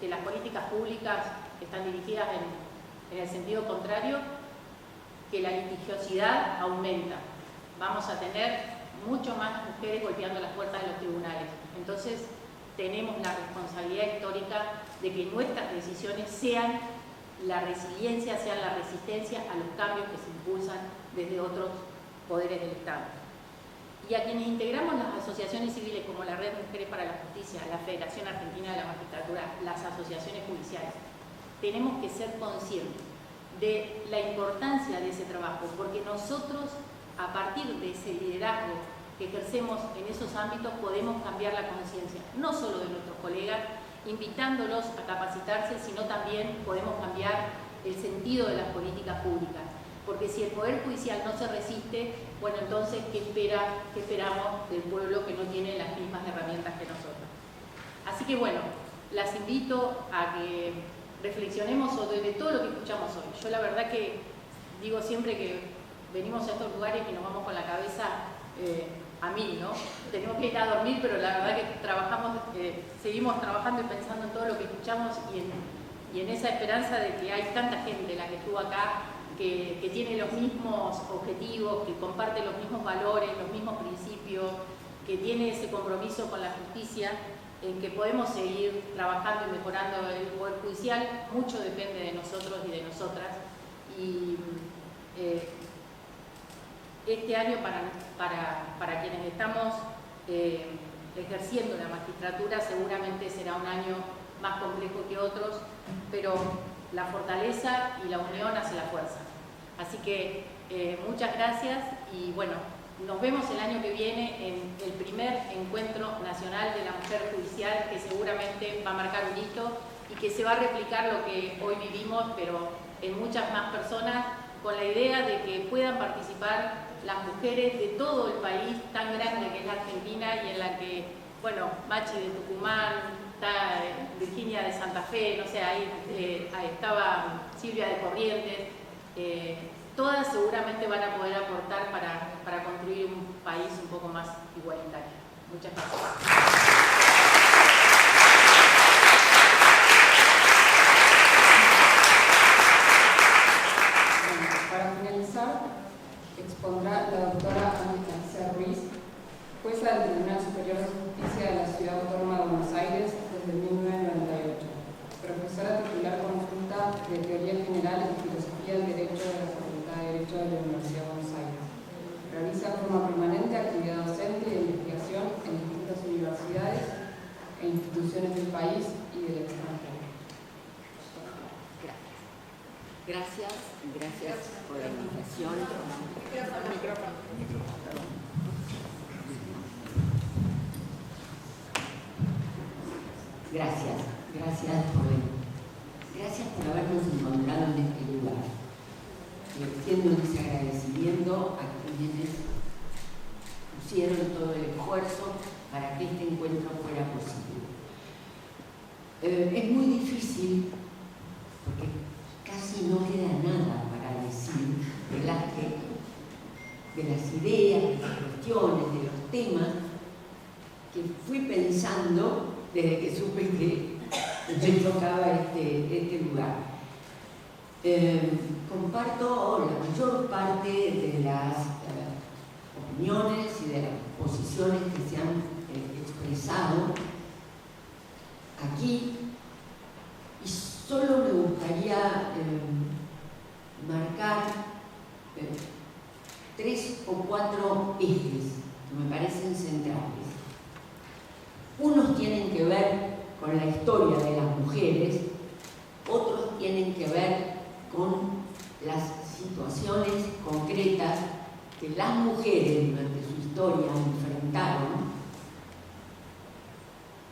que las políticas públicas están dirigidas en el sentido contrario, que la litigiosidad aumenta. Vamos a tener mucho más mujeres golpeando las puertas de los tribunales. Entonces, tenemos la responsabilidad histórica de que nuestras decisiones sean la resiliencia, sean la resistencia a los cambios que se impulsan desde otros poderes del Estado. Y a quienes integramos las asociaciones civiles como la Red Mujeres para la Justicia, la Federación Argentina de la Magistratura, las asociaciones judiciales, tenemos que ser conscientes de la importancia de ese trabajo, porque nosotros, a partir de ese liderazgo que ejercemos en esos ámbitos, podemos cambiar la conciencia, no solo de nuestros colegas, invitándolos a capacitarse, sino también podemos cambiar el sentido de las políticas públicas. Porque si el Poder Judicial no se resiste, bueno, entonces, ¿qué esperamos del pueblo que no tiene las mismas herramientas que nosotros? Así que bueno, las invito a que reflexionemos sobre todo lo que escuchamos hoy. Yo la verdad que digo siempre que venimos a estos lugares y nos vamos con la cabeza a mil, ¿no? Tenemos que ir a dormir, pero la verdad que seguimos trabajando y pensando en todo lo que escuchamos y en esa esperanza de que hay tanta gente la que estuvo acá, que tiene los mismos objetivos, que comparte los mismos valores, los mismos principios, que tiene ese compromiso con la justicia, en que podemos seguir trabajando y mejorando el Poder Judicial. Mucho depende de nosotros y de nosotras. Y este año para quienes estamos ejerciendo la magistratura seguramente será un año más complejo que otros, pero la fortaleza y la unión hace la fuerza. Así que muchas gracias y bueno, nos vemos el año que viene en el primer encuentro nacional de la mujer judicial, que seguramente va a marcar un hito y que se va a replicar lo que hoy vivimos, pero en muchas más personas, con la idea de que puedan participar las mujeres de todo el país tan grande que es la Argentina y en la que bueno, Machi de Tucumán, está Virginia de Santa Fe, no sé, ahí estaba Silvia de Corrientes. Todas seguramente van a poder aportar para construir un país un poco más igualitario. Muchas gracias. Para finalizar, expondrá la doctora Alicia Ruiz, jueza del Tribunal Superior de Justicia de la Ciudad Autónoma de Buenos Aires desde 1998, profesora titular conjunta de Teoría General y Filosofía del Derecho de la Facultad de Derecho de la Universidad de Buenos Aires. Realiza de forma permanente actividad docente y de investigación en distintas universidades e instituciones del país y del extranjero. Gracias por la invitación. Gracias por habernos encontrado en este lugar. Extiendo ese agradecimiento a quienes pusieron todo el esfuerzo para que este encuentro fuera posible. Es muy difícil porque casi no queda nada para decir de las ideas, de las cuestiones, de los temas que fui pensando desde que supe que me tocaba este lugar. Comparto la mayor parte de las opiniones y de las posiciones que se han expresado aquí, y solo me gustaría marcar 3 o 4 ejes que me parecen centrales. Unos tienen que ver con la historia de las mujeres, otros tienen que ver con las situaciones concretas que las mujeres durante su historia enfrentaron.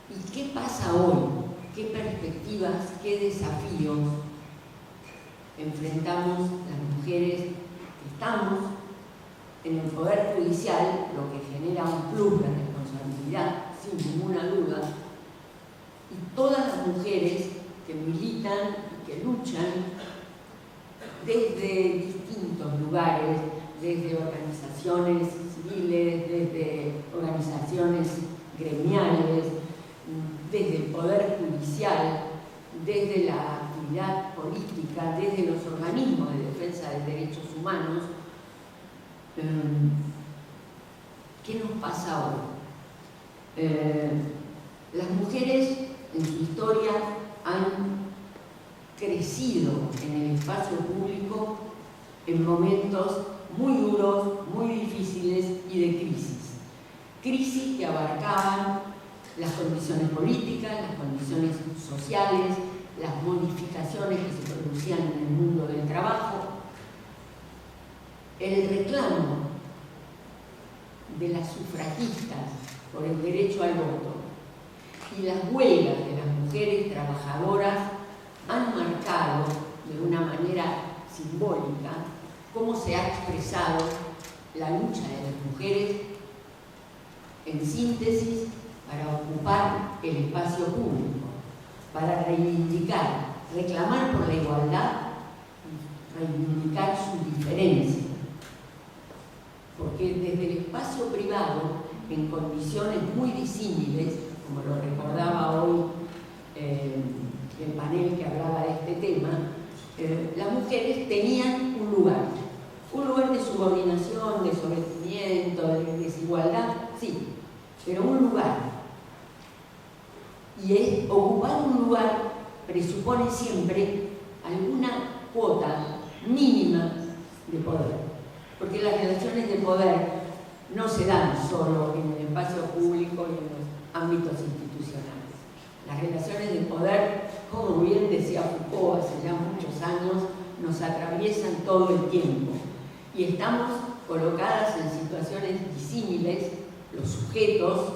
¿Y qué pasa hoy? ¿Qué perspectivas, qué desafíos enfrentamos las mujeres que estamos en el Poder Judicial, lo que genera un plus de responsabilidad, sin ninguna duda, y todas las mujeres que militan y que luchan desde distintos lugares, desde organizaciones civiles, desde organizaciones gremiales, desde el Poder Judicial, desde la actividad política, desde los organismos de defensa de derechos humanos. ¿Qué nos pasa hoy? Las mujeres en su historia han crecido en el espacio público en momentos muy duros, muy difíciles y de crisis. Crisis que abarcaban las condiciones políticas, las condiciones sociales, las modificaciones que se producían en el mundo del trabajo, el reclamo de las sufragistas por el derecho al voto y las huelgas de las mujeres trabajadoras han marcado de una manera simbólica cómo se ha expresado la lucha de las mujeres, en síntesis, para ocupar el espacio público, para reivindicar, reclamar por la igualdad, reivindicar su diferencia. Porque desde el espacio privado, en condiciones muy disímiles, como lo recordaba hoy el panel que hablaba de este tema, las mujeres tenían un lugar de subordinación, de sometimiento, de desigualdad, sí, pero un lugar. Y ocupar un lugar presupone siempre alguna cuota mínima de poder, porque las relaciones de poder no se dan solo en el espacio público y en los ámbitos institucionales. Las relaciones de poder, como bien decía Foucault hace ya muchos años, nos atraviesan todo el tiempo y estamos colocadas en situaciones disímiles. Los sujetos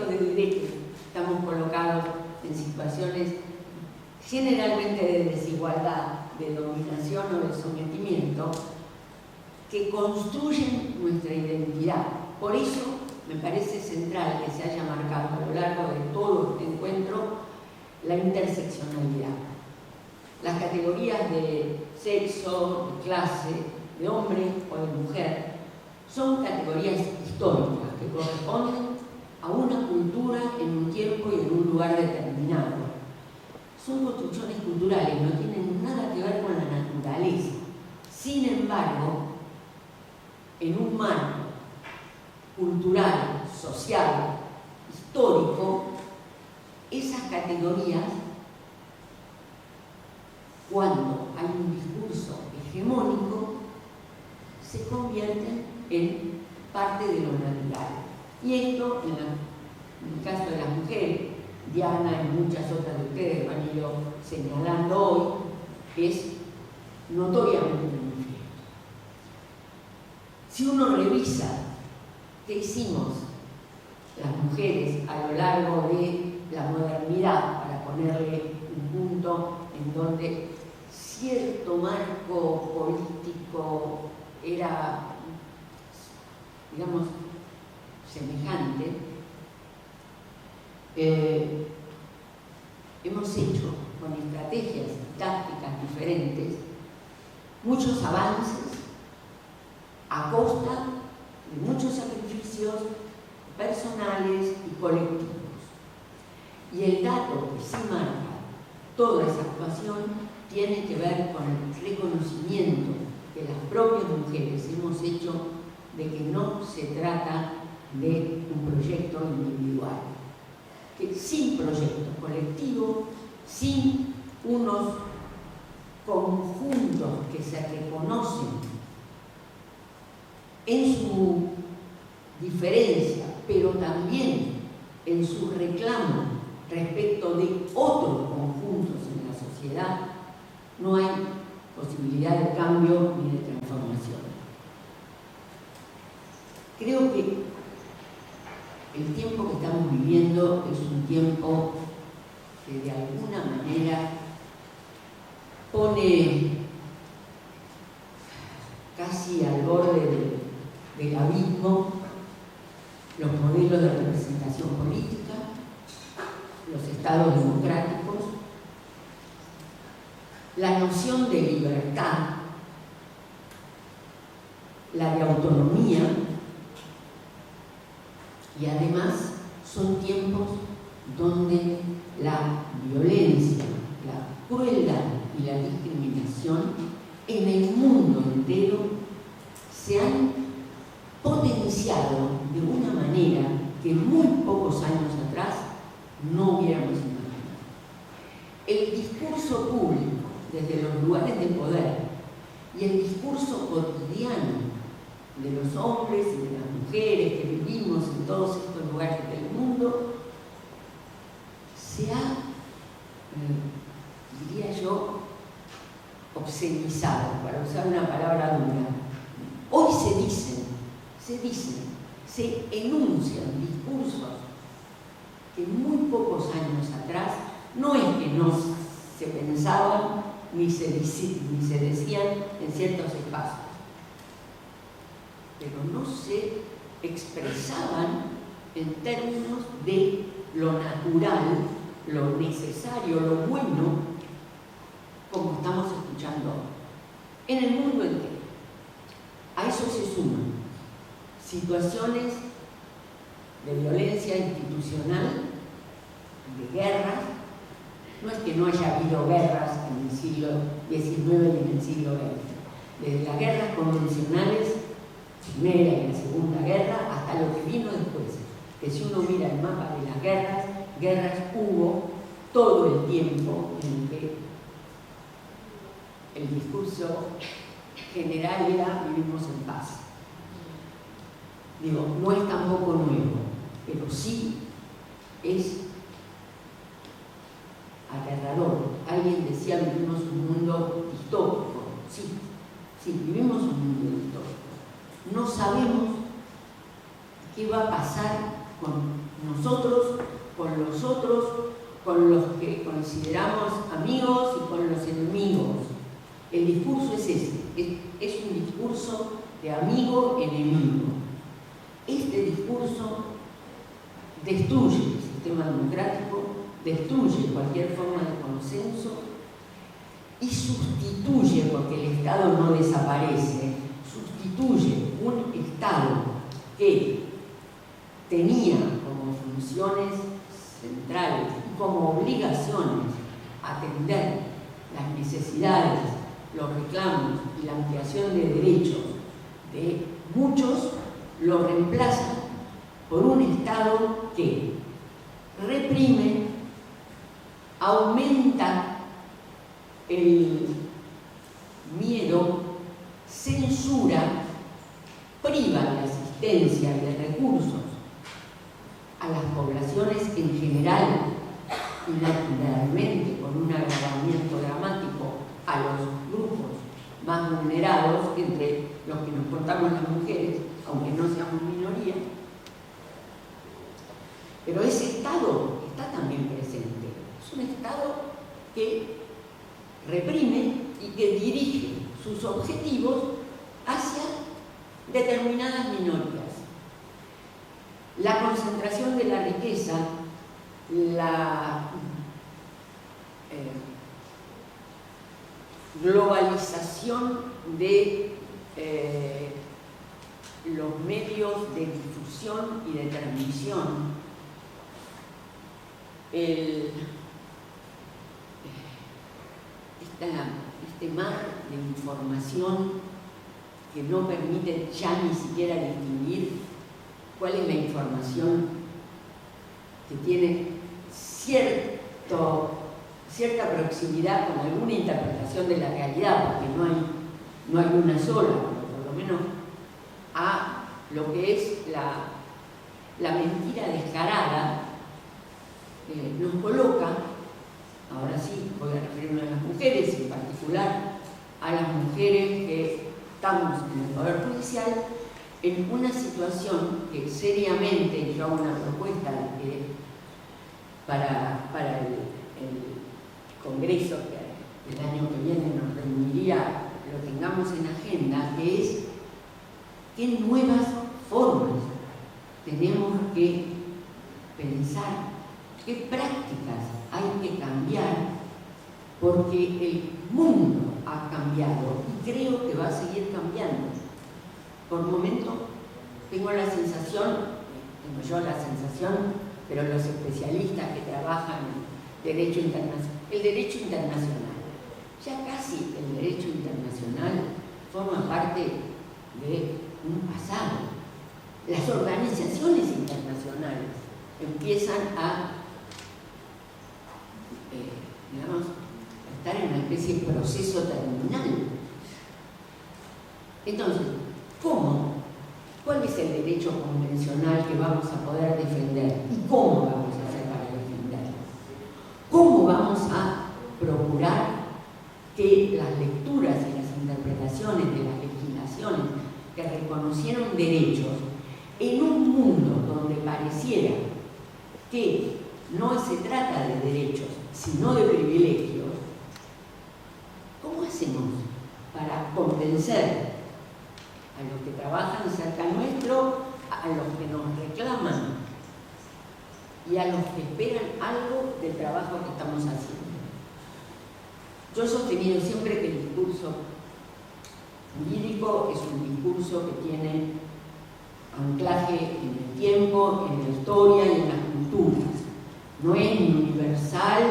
de derecho estamos colocados en situaciones generalmente de desigualdad, de dominación o de sometimiento, que construyen nuestra identidad. Por eso me parece central que se haya marcado a lo largo de todo este encuentro la interseccionalidad. Las categorías de sexo, de clase, de hombre o de mujer son categorías históricas que corresponden a una cultura en un tiempo y en un lugar determinado. Son construcciones culturales, no tienen nada que ver con la naturaleza. Sin embargo, en un marco cultural, social, histórico, esas categorías, cuando hay un discurso hegemónico, se convierten en parte de lo natural. Y esto, en el caso de las mujeres, Diana y muchas otras de ustedes lo han ido señalando hoy, es notoriamente manifiesto. Si uno revisa qué hicimos las mujeres a lo largo de la modernidad, para ponerle un punto en donde cierto marco político era, digamos, semejante, hemos hecho con estrategias y tácticas diferentes muchos avances a costa de muchos sacrificios personales y colectivos. Y el dato que sí marca toda esa actuación tiene que ver con el reconocimiento que las propias mujeres hemos hecho de que no se trata de un proyecto individual, que sin proyecto colectivo, sin unos conjuntos que se reconocen en su diferencia, pero también en su reclamo respecto de otros conjuntos en la sociedad, no hay posibilidad de cambio ni de transformación. Creo que el tiempo que estamos viviendo es un tiempo que de alguna manera pone casi al borde del abismo los modelos de representación política, los estados democráticos, la noción de libertad, la de autonomía, y además son tiempos donde la violencia, la crueldad y la discriminación en el mundo entero se han potenciado de una manera que muy pocos años atrás no hubiéramos imaginado. El discurso público desde los lugares de poder y el discurso cotidiano de los hombres y de las mujeres que vivimos en todos estos lugares del mundo se ha, diría yo, obscenizado, para usar una palabra dura. Hoy se enuncian discursos que muy pocos años atrás no es que no se pensaban ni se decían en ciertos espacios, pero no se expresaban en términos de lo natural, lo necesario, lo bueno, como estamos escuchando hoy, en el mundo entero. A eso se suman situaciones de violencia institucional, de guerras. No es que no haya habido guerras en el siglo XIX y en el siglo XX. Desde las guerras convencionales, Primera y la Segunda Guerra, hasta lo que vino después. Que si uno mira el mapa de las guerras hubo todo el tiempo en que el discurso general era vivimos en paz. Digo, no es tampoco nuevo, pero sí es aterrador. Alguien decía vivimos un mundo distópico. Sí, vivimos un mundo distópico. No sabemos qué va a pasar con nosotros, con los otros, con los que consideramos amigos y con los enemigos. El discurso es ese, es un discurso de amigo-enemigo. este discurso destruye el sistema democrático, destruye cualquier forma de consenso y sustituye, porque el Estado no desaparece, sustituye un Estado que tenía como funciones centrales y como obligaciones atender las necesidades, los reclamos y la ampliación de derechos de muchos, lo reemplaza por un Estado que reprime, aumenta el miedo, censura, priva de asistencia y de recursos a las poblaciones en general y naturalmente con un agravamiento dramático a los grupos más vulnerados, entre los que nos contamos las mujeres, aunque no seamos minoría. Pero ese Estado está también presente. Es un Estado que reprime y que dirige sus objetivos hacia determinadas minorías. La concentración de la riqueza, la globalización de los medios de difusión y de transmisión, este mar de información que no permite ya ni siquiera distinguir cuál es la información que tiene cierta proximidad con alguna interpretación de la realidad, porque no hay una sola, por lo menos a lo que es la mentira descarada, nos coloca, ahora sí voy a referirme a las mujeres, en particular a las mujeres que estamos en el Poder Judicial, en una situación que seriamente yo hago una propuesta para el Congreso que el año que viene nos reuniría, lo tengamos en agenda, que es qué nuevas formas tenemos que pensar, qué prácticas hay que cambiar, porque el mundo ha cambiado y creo que va a seguir cambiando. Por momentos tengo la sensación, pero los especialistas que trabajan en derecho internacional, el derecho internacional, ya casi el derecho internacional forma parte de un pasado. Las organizaciones internacionales empiezan a estar en una especie de proceso terminal. Entonces, ¿cuál es el derecho convencional que vamos a poder defender? ¿Y cómo vamos a hacer para defenderlo? ¿Cómo vamos a procurar que las lecturas y las interpretaciones de las legislaciones que reconocieron derechos en un mundo donde pareciera que no se trata de derechos, sino de privilegios, ¿cómo hacemos para convencer a los que trabajan cerca nuestro, a los que nos reclaman y a los que esperan algo del trabajo que estamos haciendo? Yo he sostenido siempre que el discurso jurídico es un discurso que tiene anclaje en el tiempo, en la historia y en las culturas. No es ni universal,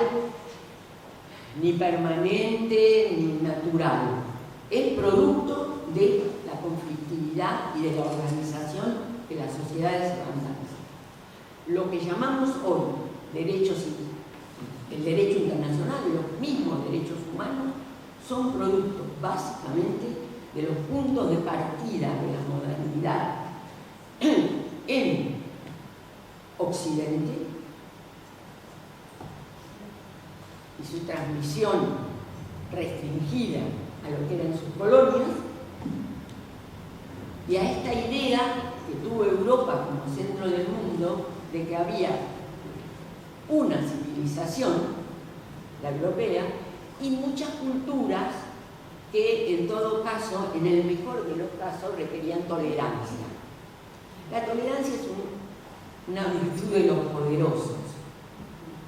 ni permanente, ni natural. Es producto de la conflictividad y de la organización de las sociedades avanzadas. Lo que llamamos hoy el derecho internacional, los mismos derechos humanos, son productos básicamente de los puntos de partida de la modernidad en Occidente y su transmisión restringida a lo que eran sus colonias, y a esta idea que tuvo Europa como centro del mundo de que había una civilización, la europea, y muchas culturas que en todo caso, en el mejor de los casos, requerían tolerancia. La tolerancia es una virtud de los poderosos.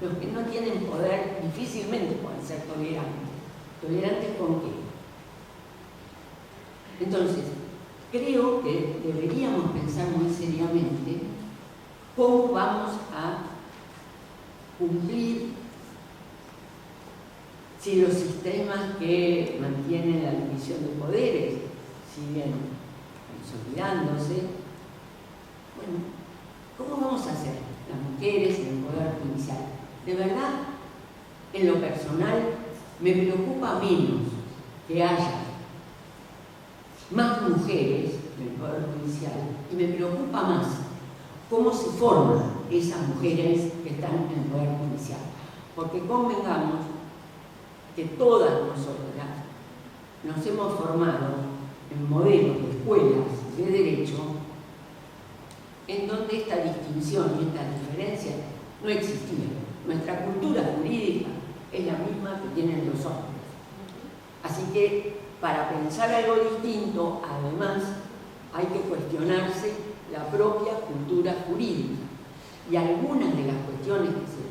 Los que no tienen poder difícilmente pueden ser tolerantes. ¿Tolerantes con qué? Entonces, creo que deberíamos pensar muy seriamente cómo vamos a cumplir si los sistemas que mantienen la división de poderes siguen consolidándose. Bueno, ¿cómo vamos a hacer las mujeres en el Poder Judicial? De verdad, en lo personal, me preocupa menos que haya más mujeres en el Poder Judicial y me preocupa más cómo se forman esas mujeres que están en el Poder Judicial. Porque convengamos que todas nosotras nos hemos formado en modelos de escuelas de derecho en donde esta distinción y esta diferencia no existía. Nuestra cultura jurídica es la misma que tienen los hombres. Así que para pensar algo distinto, además, hay que cuestionarse la propia cultura jurídica. Y algunas de las cuestiones que se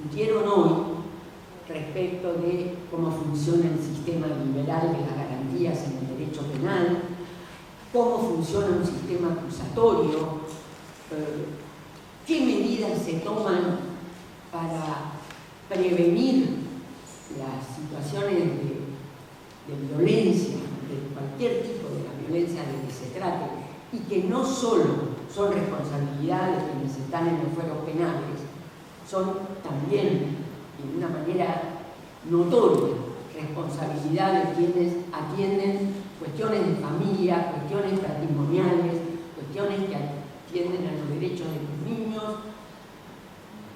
discutieron hoy respecto de cómo funciona el sistema liberal de las garantías en el derecho penal, cómo funciona un sistema acusatorio, qué medidas se toman para prevenir las situaciones de violencia, de cualquier tipo de la violencia de que se trate, y que no solo son responsabilidad de quienes están en los fueros penales, son también, de una manera notoria, responsabilidad de quienes atienden cuestiones de familia, cuestiones patrimoniales, cuestiones que atienden a los derechos de los niños,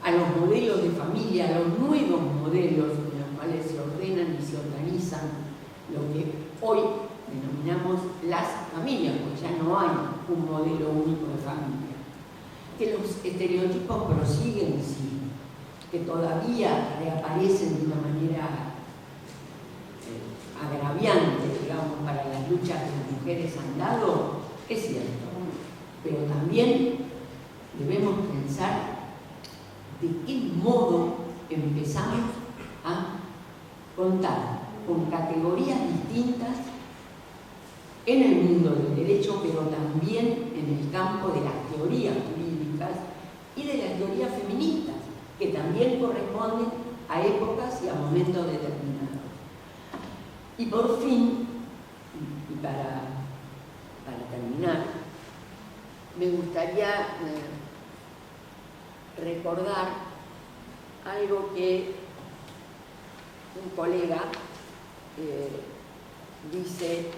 a los modelos de familia, a los nuevos modelos en los cuales se ordenan y se organizan lo que hoy denominamos las familias, porque ya no hay un modelo único de familia. Que los estereotipos prosiguen, sí, que todavía reaparecen de una manera agraviante, digamos, para las luchas que las mujeres han dado, es cierto, pero también debemos pensar de qué modo empezamos a contar con categorías distintas en el mundo del derecho, pero también en el campo de las teorías jurídicas y de las teorías feministas, que también corresponden a épocas y a momentos determinados. Y por fin, y para terminar, me gustaría recordar algo que un colega dice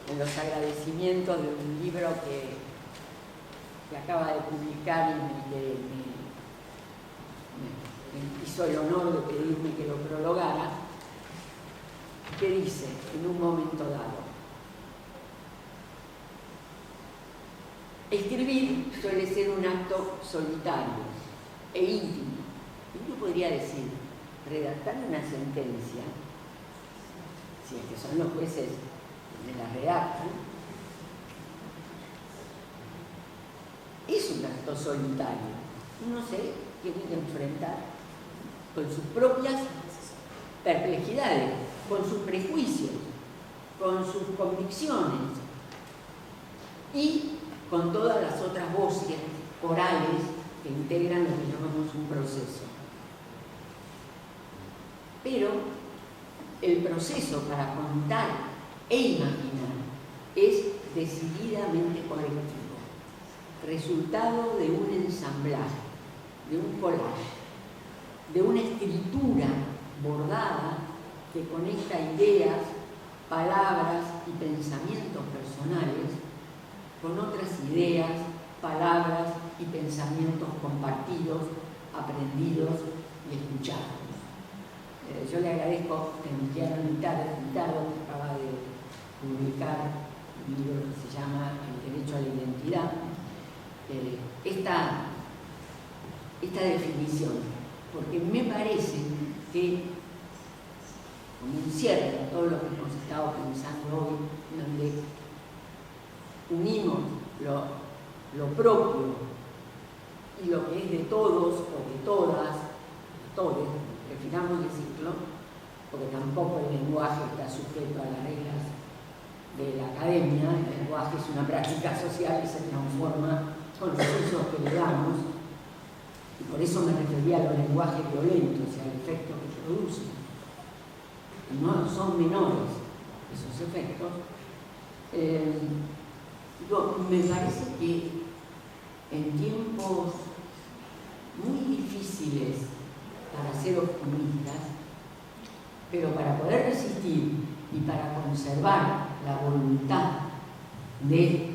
en los agradecimientos de un libro que acaba de publicar y me hizo el honor de pedirme que lo prologara, que dice en un momento dado: escribir suele ser un acto solitario e íntimo. Y yo podría decir, redactar una sentencia, si es que son los jueces que la redactan, es un acto solitario. Uno se tiene que enfrentar con sus propias perplejidades, con sus prejuicios, con sus convicciones y con todas las otras voces orales que integran lo que llamamos un proceso. Pero el proceso para contar e imaginar es decididamente colectivo, resultado de un ensamblaje, de un collage, de una escritura bordada que conecta ideas, palabras y pensamientos personales con otras ideas, palabras y pensamientos compartidos, aprendidos y escuchados. Yo le agradezco que me quieran invitar, que acaba de publicar un libro que se llama El derecho a la identidad, esta definición, porque me parece que, como un cierre a todo lo que hemos estado pensando hoy, donde unimos lo propio y lo que es de todos o de todas, todos, prefiramos decirlo, porque tampoco el lenguaje está sujeto a las reglas de la academia, el lenguaje es una práctica social y se transforma con los usos que le damos, y por eso me refería a los lenguajes violentos y al efecto que producen. Y no son menores esos efectos. Me parece que en tiempos muy difíciles para ser optimistas, pero para poder resistir y para conservar la voluntad de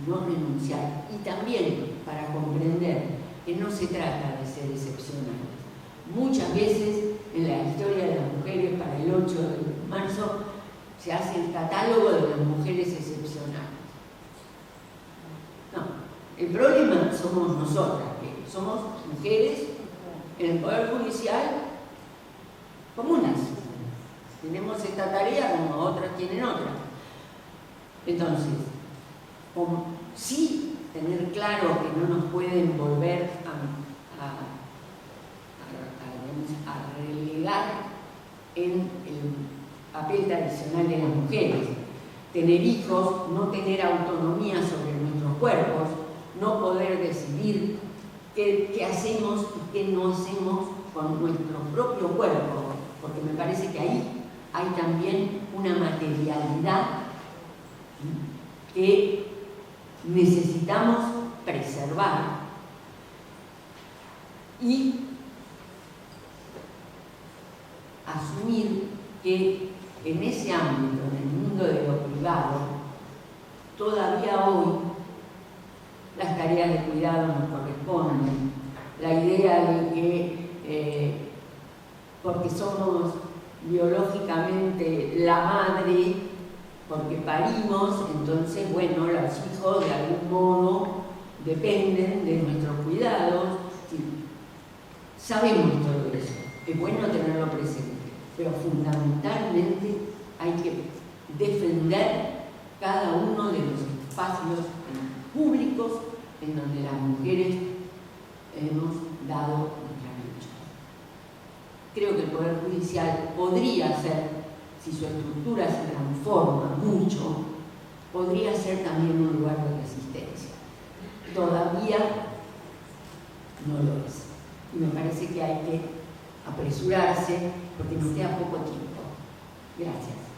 no renunciar, y también para comprender que no se trata de ser excepcionales. Muchas veces en la historia de las mujeres, para el 8 de marzo, se hace el catálogo de las mujeres excepcionales. No, el problema somos nosotras, que somos mujeres en el Poder Judicial comunas. Tenemos esta tarea como otras tienen otra. Entonces, sí tener claro que no nos pueden volver a relegar en el papel tradicional de las mujeres. Tener hijos, no tener autonomía sobre nuestros cuerpos, no poder decidir qué hacemos y qué no hacemos con nuestro propio cuerpo, porque me parece que ahí hay también una materialidad que necesitamos preservar y asumir que en ese ámbito, en el mundo de lo privado, todavía hoy las tareas de cuidado nos corresponden. La idea de que porque somos biológicamente la madre, porque parimos, entonces, bueno, los hijos de algún modo dependen de nuestros cuidados. Sí, sabemos todo eso, es bueno tenerlo presente, pero fundamentalmente hay que defender cada uno de los espacios públicos en donde las mujeres hemos dado nuestra lucha. Creo que el Poder Judicial podría ser, si su estructura se transforma mucho, podría ser también un lugar de resistencia. Todavía no lo es. Y me parece que hay que apresurarse porque nos queda poco tiempo. Gracias.